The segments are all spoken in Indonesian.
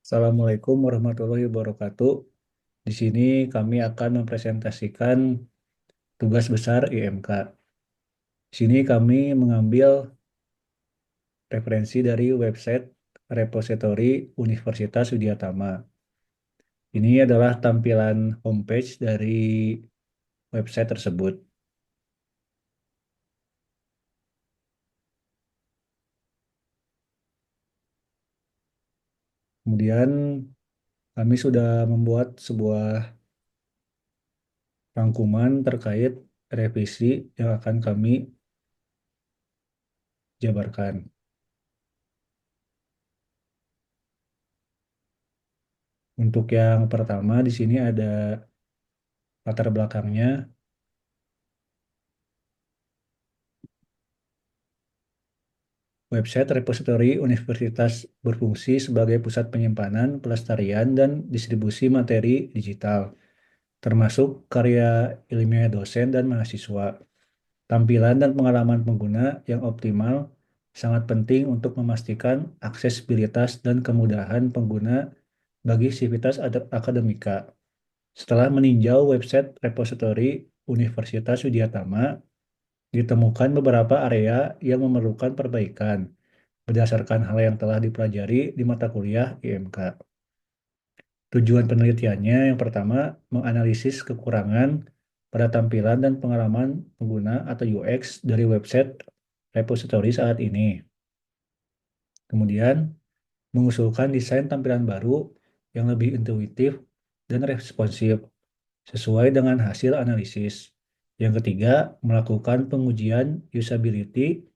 Assalamualaikum warahmatullahi wabarakatuh. Di sini kami akan mempresentasikan tugas besar IMK. Di sini kami mengambil referensi dari website repositori Universitas Widyatama. Ini adalah tampilan homepage dari website tersebut. Kemudian kami sudah membuat sebuah rangkuman terkait revisi yang akan kami jabarkan. Untuk yang pertama di sini ada latar belakangnya. Website repositori universitas berfungsi sebagai pusat penyimpanan, pelestarian, dan distribusi materi digital, termasuk karya ilmiah dosen dan mahasiswa. Tampilan dan pengalaman pengguna yang optimal sangat penting untuk memastikan aksesibilitas dan kemudahan pengguna bagi sivitas akademika. Setelah meninjau website repositori Universitas Widyatama, ditemukan beberapa area yang memerlukan perbaikan berdasarkan hal yang telah dipelajari di mata kuliah IMK. Tujuan penelitiannya yang pertama, menganalisis kekurangan pada tampilan dan pengalaman pengguna atau UX dari website repository saat ini. Kemudian, mengusulkan desain tampilan baru yang lebih intuitif dan responsif sesuai dengan hasil analisis. Yang ketiga, melakukan pengujian usability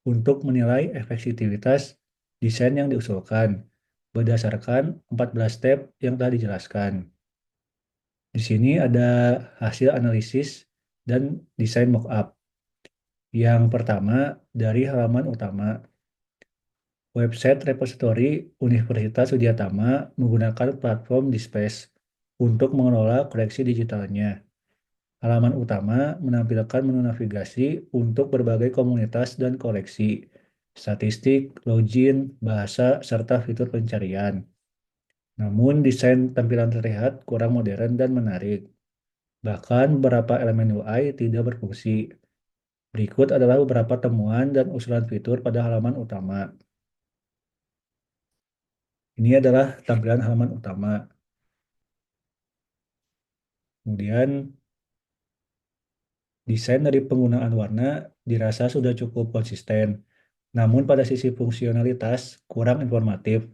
untuk menilai efektivitas desain yang diusulkan berdasarkan 14 step yang telah dijelaskan. Di sini ada hasil analisis dan desain mockup. Yang pertama, dari halaman utama, website repositori Universitas Widyatama menggunakan platform Dispace untuk mengelola koleksi digitalnya. Halaman utama menampilkan menu navigasi untuk berbagai komunitas dan koleksi, statistik, login, bahasa, serta fitur pencarian. Namun, desain tampilan terlihat kurang modern dan menarik. Bahkan, beberapa elemen UI tidak berfungsi. Berikut adalah beberapa temuan dan usulan fitur pada halaman utama. Ini adalah tampilan halaman utama. Kemudian, desain dari penggunaan warna dirasa sudah cukup konsisten. Namun pada sisi fungsionalitas kurang informatif,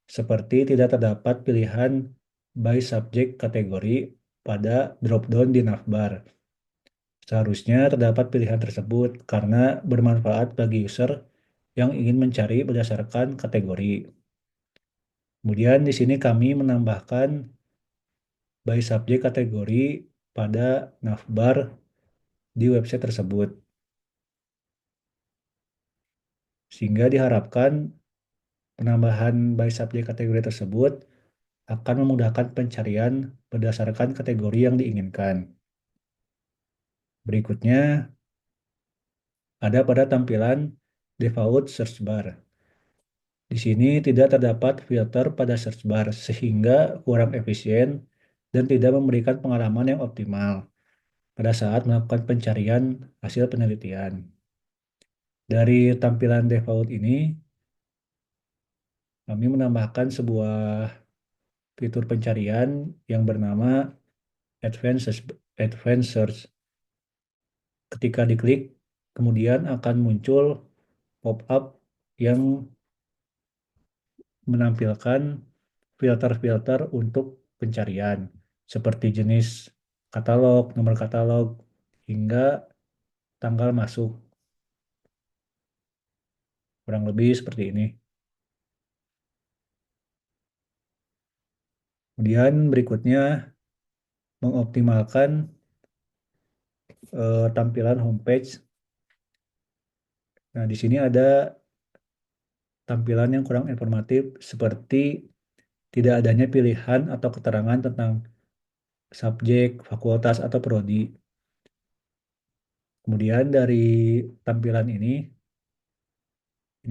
seperti tidak terdapat pilihan by subject kategori pada drop-down di navbar. Seharusnya terdapat pilihan tersebut karena bermanfaat bagi user yang ingin mencari berdasarkan kategori. Kemudian di sini kami menambahkan by subject kategori pada navbar di website tersebut. Sehingga diharapkan penambahan by subject kategori tersebut akan memudahkan pencarian berdasarkan kategori yang diinginkan. Berikutnya ada pada tampilan default search bar. Di sini tidak terdapat filter pada search bar sehingga kurang efisien dan tidak memberikan pengalaman yang optimal pada saat melakukan pencarian hasil penelitian. Dari tampilan default ini, kami menambahkan sebuah fitur pencarian yang bernama Advanced Search. Ketika diklik, kemudian akan muncul pop-up yang menampilkan filter-filter untuk pencarian, seperti jenis katalog, nomor katalog, hingga tanggal masuk. Kurang lebih seperti ini. Kemudian berikutnya mengoptimalkan tampilan homepage. Nah, di sini ada tampilan yang kurang informatif seperti tidak adanya pilihan atau keterangan tentang subjek, fakultas, atau prodi. Kemudian dari tampilan ini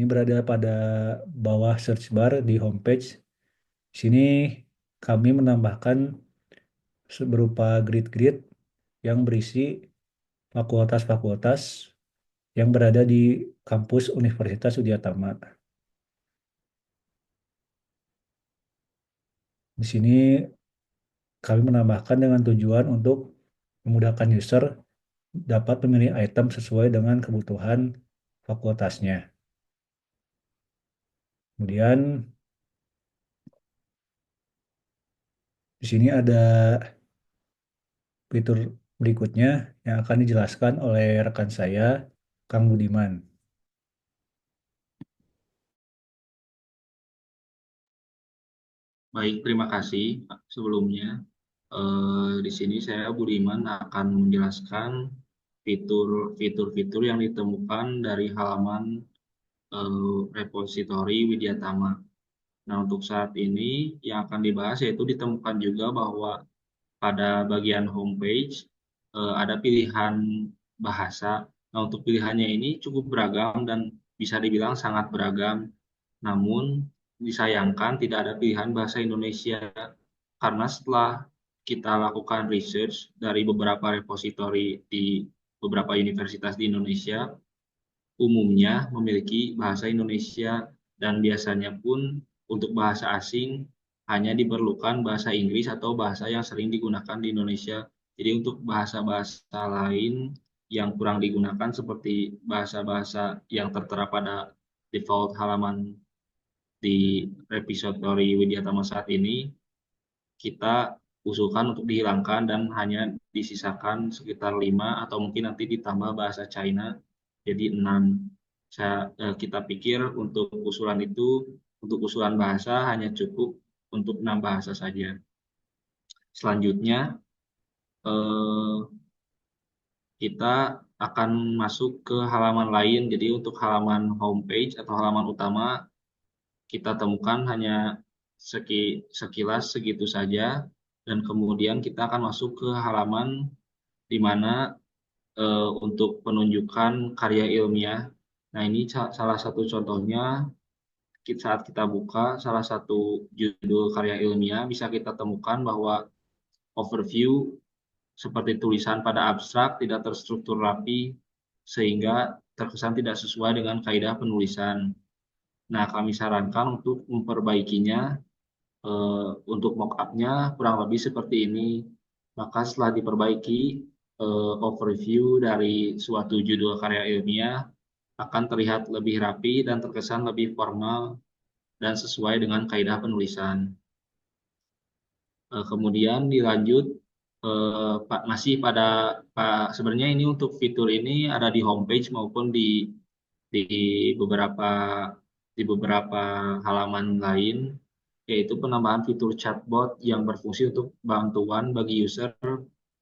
berada pada bawah search bar di homepage. Di sini kami menambahkan berupa grid-grid yang berisi fakultas-fakultas yang berada di kampus Universitas Widyatama. Di sini kami menambahkan dengan tujuan untuk memudahkan user dapat memilih item sesuai dengan kebutuhan fakultasnya. Kemudian di sini ada fitur berikutnya yang akan dijelaskan oleh rekan saya, Kang Budiman. Baik, terima kasih sebelumnya. Di sini saya Budiman akan menjelaskan fitur-fitur yang ditemukan dari halaman repositori Widyatama. Nah, untuk saat ini yang akan dibahas yaitu ditemukan juga bahwa pada bagian homepage ada pilihan bahasa. Nah, untuk pilihannya ini cukup beragam dan bisa dibilang sangat beragam. Namun, disayangkan tidak ada pilihan bahasa Indonesia karena setelah kita lakukan research dari beberapa repositori di beberapa universitas di Indonesia, umumnya memiliki bahasa Indonesia dan biasanya pun untuk bahasa asing hanya diperlukan bahasa Inggris atau bahasa yang sering digunakan di Indonesia. Jadi untuk bahasa-bahasa lain yang kurang digunakan seperti bahasa-bahasa yang tertera pada default halaman di repository Widyatama saat ini, kita usulkan untuk dihilangkan dan hanya disisakan sekitar 5 atau mungkin nanti ditambah bahasa China jadi 6. Kita pikir untuk usulan itu, untuk usulan bahasa hanya cukup untuk 6 bahasa saja. Selanjutnya, eh, kita akan masuk ke halaman lain. Jadi untuk halaman homepage atau halaman utama, kita temukan hanya sekilas segitu saja. Dan kemudian kita akan masuk ke halaman di mana untuk penunjukan karya ilmiah. Nah, ini salah satu contohnya saat kita buka salah satu judul karya ilmiah bisa kita temukan bahwa overview seperti tulisan pada abstrak tidak terstruktur rapi sehingga terkesan tidak sesuai dengan kaidah penulisan. Nah, kami sarankan untuk memperbaikinya untuk mockupnya kurang lebih seperti ini. Maka setelah diperbaiki, overview dari suatu judul karya ilmiah akan terlihat lebih rapi dan terkesan lebih formal dan sesuai dengan kaidah penulisan. Kemudian dilanjut masih pada sebenarnya ini untuk fitur ini ada di homepage maupun di beberapa di beberapa halaman lain, yaitu penambahan fitur chatbot yang berfungsi untuk bantuan bagi user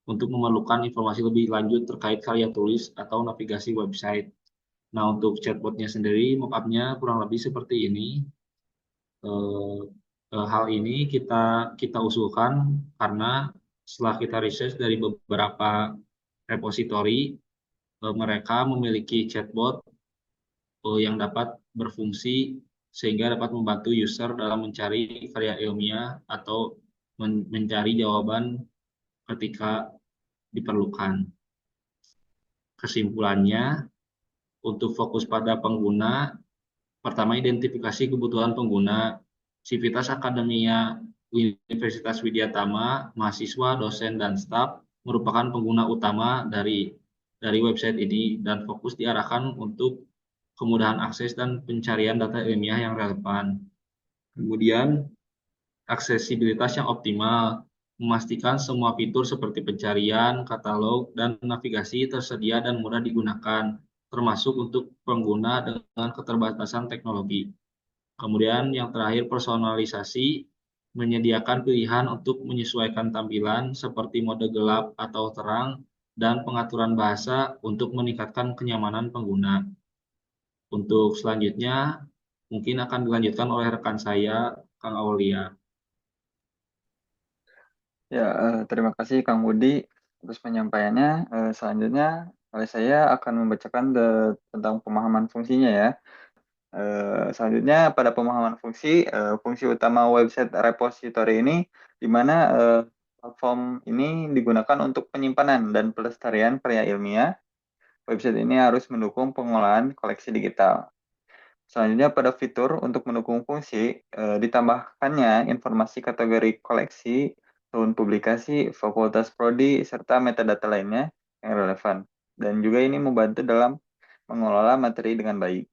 untuk memerlukan informasi lebih lanjut terkait karya tulis atau navigasi website. Nah, untuk chatbotnya sendiri, mockupnya kurang lebih seperti ini. Eh, Hal ini kita usulkan karena setelah kita research dari beberapa repositori, mereka memiliki chatbot yang dapat berfungsi sehingga dapat membantu user dalam mencari karya ilmiah atau mencari jawaban ketika diperlukan. Kesimpulannya, untuk fokus pada pengguna, pertama identifikasi kebutuhan pengguna, Sivitas Akademia Universitas Widyatama, mahasiswa, dosen, dan staf merupakan pengguna utama dari website ini dan fokus diarahkan untuk kemudahan akses dan pencarian data ilmiah yang relevan. Kemudian aksesibilitas yang optimal, memastikan semua fitur seperti pencarian, katalog, dan navigasi tersedia dan mudah digunakan, termasuk untuk pengguna dengan keterbatasan teknologi. Kemudian yang terakhir personalisasi, menyediakan pilihan untuk menyesuaikan tampilan seperti mode gelap atau terang dan pengaturan bahasa untuk meningkatkan kenyamanan pengguna. Untuk selanjutnya mungkin akan dilanjutkan oleh rekan saya, Kang Aulia. Ya, terima kasih Kang Budi atas penyampaiannya. Selanjutnya, saya akan membacakan tentang pemahaman fungsinya ya. Selanjutnya pada pemahaman fungsi, fungsi utama website repository ini di mana platform ini digunakan untuk penyimpanan dan pelestarian karya ilmiah. Website ini harus mendukung pengolahan koleksi digital. Selanjutnya pada fitur untuk mendukung fungsi, ditambahkannya informasi kategori koleksi, tahun publikasi, fakultas prodi, serta metadata lainnya yang relevan. Dan juga ini membantu dalam mengelola materi dengan baik.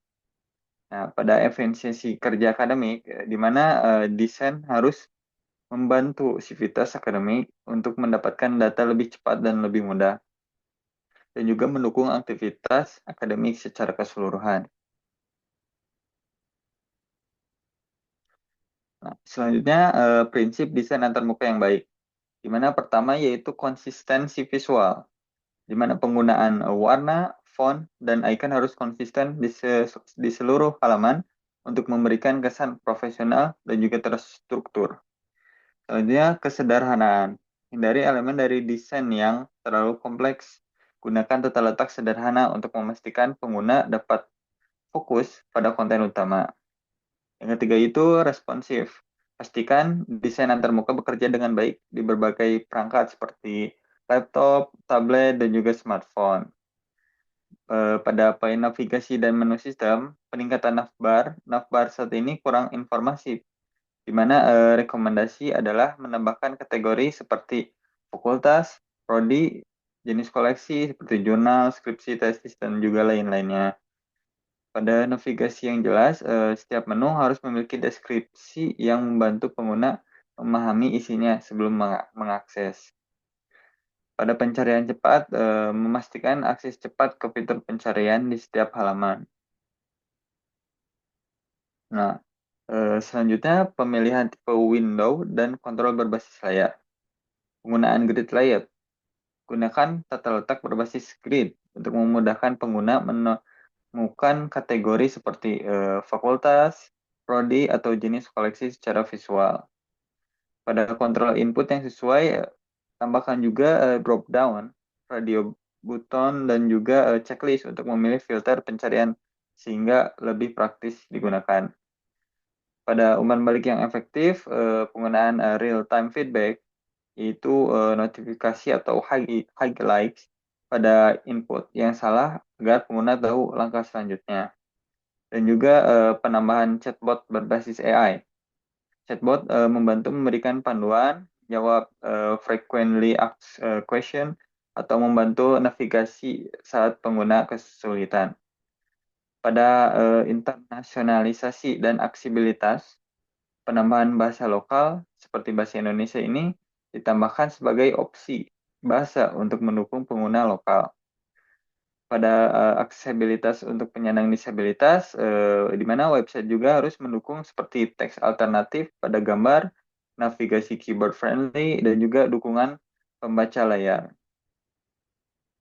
Nah, pada efisiensi kerja akademik, di mana desain harus membantu sivitas akademik untuk mendapatkan data lebih cepat dan lebih mudah, dan juga mendukung aktivitas akademik secara keseluruhan. Nah, selanjutnya, prinsip desain antarmuka yang baik, di mana pertama yaitu konsistensi visual, di mana penggunaan warna, font, dan icon harus konsisten di seluruh halaman untuk memberikan kesan profesional dan juga terstruktur. Selanjutnya, kesederhanaan. Hindari elemen dari desain yang terlalu kompleks. Gunakan tata letak sederhana untuk memastikan pengguna dapat fokus pada konten utama. Yang ketiga itu responsif. Pastikan desain antarmuka bekerja dengan baik di berbagai perangkat seperti laptop, tablet, dan juga smartphone. Pada poin navigasi dan menu sistem, peningkatan navbar saat ini kurang informasi, di mana rekomendasi adalah menambahkan kategori seperti fakultas, prodi, jenis koleksi seperti jurnal, skripsi, tesis, dan juga lain-lainnya. Pada navigasi yang jelas, setiap menu harus memiliki deskripsi yang membantu pengguna memahami isinya sebelum mengakses. Pada pencarian cepat, memastikan akses cepat ke fitur pencarian di setiap halaman. Nah, selanjutnya pemilihan tipe window dan kontrol berbasis layar. Penggunaan grid layout. Gunakan tata letak berbasis grid untuk memudahkan pengguna menemukan kategori seperti fakultas, prodi, atau jenis koleksi secara visual. Pada kontrol input yang sesuai, tambahkan juga drop down, radio button, dan juga checklist untuk memilih filter pencarian sehingga lebih praktis digunakan. Pada umpan balik yang efektif, penggunaan real-time feedback, yaitu notifikasi atau highlights pada input yang salah agar pengguna tahu langkah selanjutnya. Dan juga penambahan chatbot berbasis AI. Chatbot membantu memberikan panduan, jawab frequently asked question, atau membantu navigasi saat pengguna kesulitan. Pada internasionalisasi dan aksibilitas, penambahan bahasa lokal seperti bahasa Indonesia ini ditambahkan sebagai opsi bahasa untuk mendukung pengguna lokal. Pada aksesibilitas untuk penyandang disabilitas, di mana website juga harus mendukung seperti teks alternatif pada gambar, navigasi keyboard friendly, dan juga dukungan pembaca layar.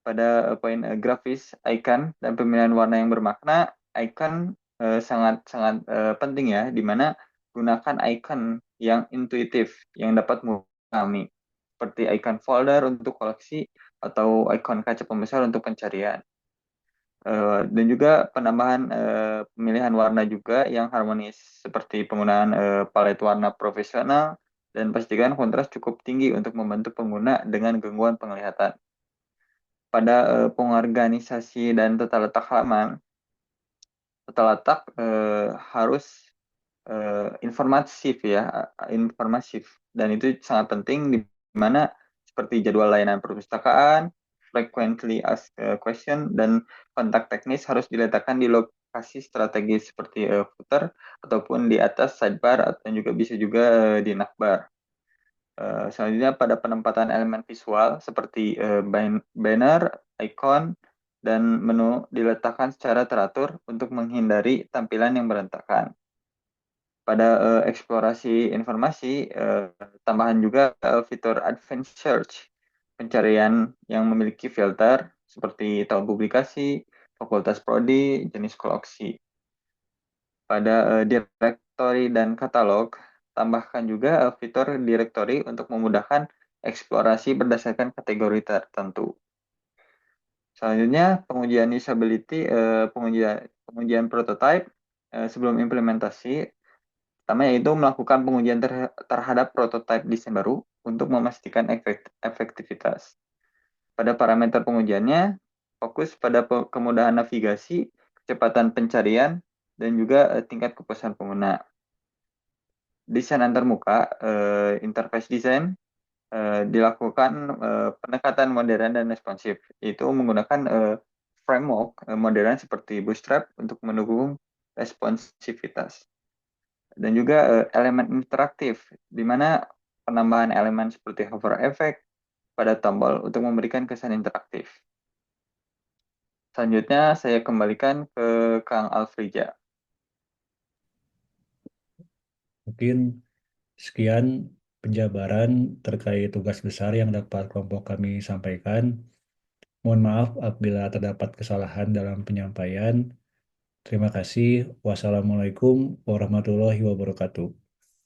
Pada poin grafis, icon, dan pemilihan warna yang bermakna, icon sangat-sangat penting ya, di mana gunakan icon yang intuitif, yang dapat memahami, seperti icon folder untuk koleksi, atau icon kaca pembesar untuk pencarian. Dan juga penambahan pemilihan warna juga yang harmonis, seperti penggunaan palet warna profesional, dan pastikan kontras cukup tinggi untuk membantu pengguna dengan gangguan penglihatan. Pada pengorganisasi dan tata letak halaman, tata letak harus informatif ya, informatif, dan itu sangat penting di mana seperti jadwal layanan perpustakaan, frequently asked question, dan kontak teknis harus diletakkan di lokasi strategis seperti footer ataupun di atas sidebar, dan juga bisa juga di navbar. Selanjutnya pada penempatan elemen visual seperti banner, icon, dan menu diletakkan secara teratur untuk menghindari tampilan yang berantakan. Pada eksplorasi informasi, tambahan juga fitur advanced search, pencarian yang memiliki filter seperti tahun publikasi, fakultas prodi, jenis koleksi. Pada directory dan katalog, tambahkan juga fitur directory untuk memudahkan eksplorasi berdasarkan kategori tertentu. Selanjutnya, pengujian usability, pengujian prototype, sebelum implementasi. Pertama yaitu melakukan pengujian terhadap prototipe desain baru untuk memastikan efektivitas. Pada parameter pengujiannya, fokus pada kemudahan navigasi, kecepatan pencarian, dan juga tingkat kepuasan pengguna. Desain antarmuka, interface design, dilakukan pendekatan modern dan responsif, itu menggunakan framework modern seperti Bootstrap untuk mendukung responsivitas. Dan juga elemen interaktif, di mana penambahan elemen seperti hover effect pada tombol untuk memberikan kesan interaktif. Selanjutnya saya kembalikan ke Kang Alfrija. Mungkin sekian penjabaran terkait tugas besar yang dapat kelompok kami sampaikan. Mohon maaf apabila terdapat kesalahan dalam penyampaian. Terima kasih. Wassalamualaikum warahmatullahi wabarakatuh.